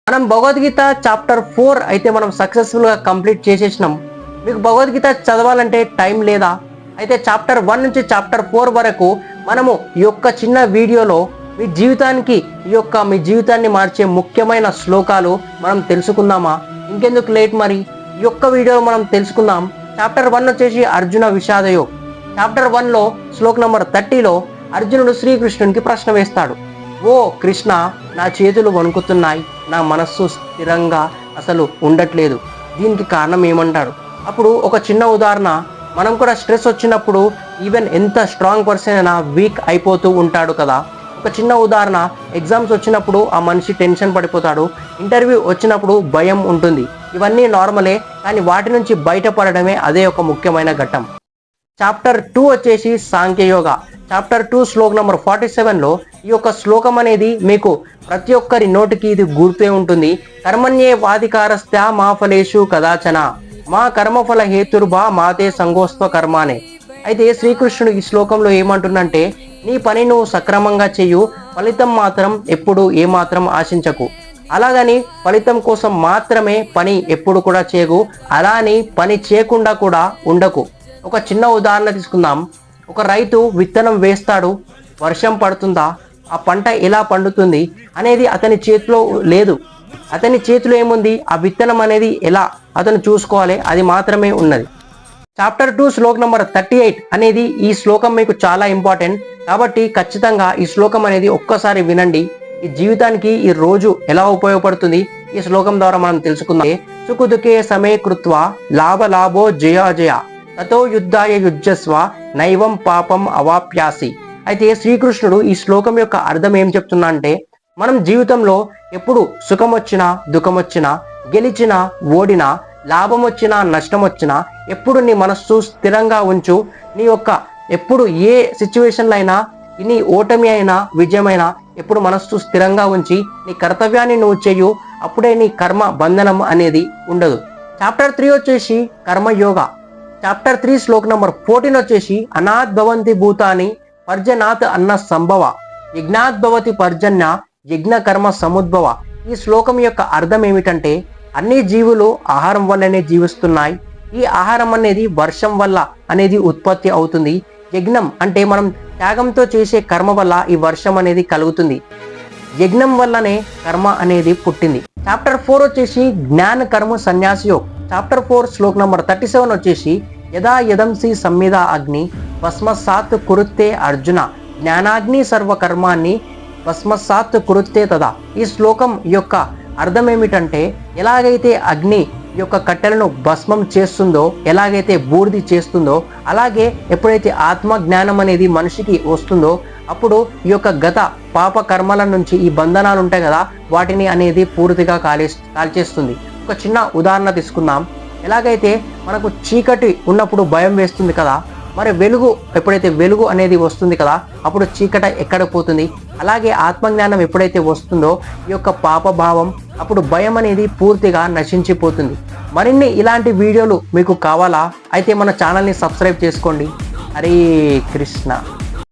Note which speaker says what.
Speaker 1: మనం భగవద్గీత చాప్టర్ 4 అయితే మనం సక్సెస్ఫుల్గా కంప్లీట్ చేసేసినాం. మీకు భగవద్గీత చదవాలంటే టైం లేదా? అయితే చాప్టర్ 1 నుంచి చాప్టర్ 4 వరకు మనము ఈ యొక్క చిన్న వీడియోలో మీ జీవితాన్ని మార్చే ముఖ్యమైన శ్లోకాలు మనం తెలుసుకుందామా? ఇంకెందుకు లేట్, మరి ఈ యొక్క వీడియోలో మనం తెలుసుకుందాం. చాప్టర్ 1 వచ్చేసి అర్జున విషాదయోగ్. చాప్టర్ 1లో శ్లోక్ నెంబర్ 30లో అర్జునుడు శ్రీకృష్ణునికి ప్రశ్న వేస్తాడు. ఓ కృష్ణ, నా చేతులు వణుకుతున్నాయి, నా మనస్సు స్థిరంగా అసలు ఉండట్లేదు, దీనికి కారణం ఏమంటాడు? అప్పుడు ఒక చిన్న ఉదాహరణ, మనం కూడా స్ట్రెస్ వచ్చినప్పుడు ఈవెన్ ఎంత స్ట్రాంగ్ పర్సన్ అయినా వీక్ అయిపోతూ ఉంటాడు కదా. ఒక చిన్న ఉదాహరణ, ఎగ్జామ్స్ వచ్చినప్పుడు ఆ మనిషి టెన్షన్ పడిపోతాడు, ఇంటర్వ్యూ వచ్చినప్పుడు భయం ఉంటుంది. ఇవన్నీ నార్మలే, కానీ వాటి నుంచి బయటపడడమే అదే ఒక ముఖ్యమైన ఘట్టం. చాప్టర్ 2 వచ్చేసి సాంఖ్యయోగ. చాప్టర్ 2 శ్లోక్ నెంబర్ 47లో ఈ యొక్క శ్లోకం అనేది మీకు ప్రతి ఒక్కరి నోటికి ఇది గుర్తే ఉంటుంది. కర్మణ్యే వాధికారస్త్యా మా ఫలేషు కదాచన మా కర్మఫల హేతుర్భా మాతే సంగోస్త్వ కర్మానే. అయితే శ్రీకృష్ణుడు ఈ శ్లోకంలో ఏమంటుందంటే, నీ పని నువ్వు సక్రమంగా చెయ్యు, ఫలితం మాత్రం ఎప్పుడు ఏమాత్రం ఆశించకు. అలాగని ఫలితం కోసం మాత్రమే పని ఎప్పుడు కూడా చేయకు, అలా అని పని చేయకుండా కూడా ఉండకు. ఒక చిన్న ఉదాహరణ తీసుకుందాం. ఒక రైతు విత్తనం వేస్తాడు, వర్షం పడుతుందా, ఆ పంట ఎలా పండుతుంది అనేది అతని చేతిలో లేదు. అతని చేతిలో ఏముంది, ఆ విత్తనం అనేది ఎలా అతను చూసుకోవాలి, అది మాత్రమే ఉన్నది. చాప్టర్ 2 శ్లోక్ నెంబర్ 38 అనేది ఈ శ్లోకం మీకు చాలా ఇంపార్టెంట్, కాబట్టి ఖచ్చితంగా ఈ శ్లోకం అనేది ఒక్కసారి వినండి. ఈ జీవితానికి ఈ రోజు ఎలా ఉపయోగపడుతుంది ఈ శ్లోకం ద్వారా మనం తెలుసుకుందాం. సుఖదుకే సమే కృత్వా లాభ లాభో జయ తతో యుద్ధాయ యుజ్జస్వ నైవం పాపం అవాప్యాసి. అయితే శ్రీకృష్ణుడు ఈ శ్లోకం యొక్క అర్థం ఏం చెప్తున్నా అంటే, మనం జీవితంలో ఎప్పుడు సుఖం వచ్చినా దుఃఖం వచ్చినా, గెలిచినా ఓడినా, లాభం వచ్చినా నష్టం వచ్చినా, ఎప్పుడు నీ మనస్సు స్థిరంగా ఉంచు. నీ యొక్క ఎప్పుడు ఏ సిచ్యువేషన్లో అయినా, నీ ఓటమి అయినా విజయమైనా, ఎప్పుడు మనస్సు స్థిరంగా ఉంచి నీ కర్తవ్యాన్ని నువ్వు చెయ్యు. అప్పుడే నీ కర్మ బంధనం అనేది ఉండదు. చాప్టర్ 3 వచ్చేసి కర్మయోగ. చాప్టర్ 3 శ్లోక్ నెంబర్ 14 వచ్చేసి అనాద్భవంతి భూతాని పర్జనాత్ అన్న సంభవ యజ్ఞాద్భవతి పర్జన్య యజ్ఞ కర్మ సముద్భవ. ఈ శ్లోకం యొక్క అర్థం ఏమిటంటే, అన్ని జీవులు ఆహారం వల్లనే జీవిస్తున్నాయి. ఈ ఆహారం అనేది వర్షం వల్ల అనేది ఉత్పత్తి అవుతుంది. యజ్ఞం అంటే మనం త్యాగంతో చేసే కర్మ వల్ల ఈ వర్షం అనేది కలుగుతుంది. యజ్ఞం వల్లనే కర్మ అనేది పుట్టింది. చాప్టర్ 4 వచ్చేసి జ్ఞాన కర్మ సన్యాసయోగ్. చాప్టర్ 4 శ్లోక్ నెంబర్ 37 వచ్చేసి యదా యదంసి సంమిద అగ్ని భస్మసాత్ కురుతే అర్జున జ్ఞానాగ్ని సర్వకర్మాన్ని భస్మసాత్ కురుతే తదా. ఈ శ్లోకం యొక్క అర్థం ఏమిటంటే, ఎలాగైతే అగ్ని యొక్క కట్టెలను భస్మం చేస్తుందో, ఎలాగైతే బూడిది చేస్తుందో, అలాగే ఎప్పుడైతే ఆత్మ జ్ఞానం అనేది మనిషికి వస్తుందో, అప్పుడు ఈ యొక్క గత పాప కర్మల నుంచి ఈ బంధనాలు ఉంటాయి కదా, వాటిని అనేది పూర్తిగా కాల్చేస్తుంది. ఒక చిన్న ఉదాహరణ తీసుకుందాం. ఎలాగైతే మనకు చీకటి ఉన్నప్పుడు భయం వేస్తుంది కదా, మరి ఎప్పుడైతే వెలుగు అనేది వస్తుంది కదా, అప్పుడు చీకటి ఎక్కడ పోతుంది. అలాగే ఆత్మజ్ఞానం ఎప్పుడైతే వస్తుందో, ఈ యొక్క పాపభావం, అప్పుడు భయం అనేది పూర్తిగా నశించిపోతుంది. మరిన్ని ఇలాంటి వీడియోలు మీకు కావాలా? అయితే మన ఛానల్ని సబ్స్క్రైబ్ చేసుకోండి. హరే కృష్ణ.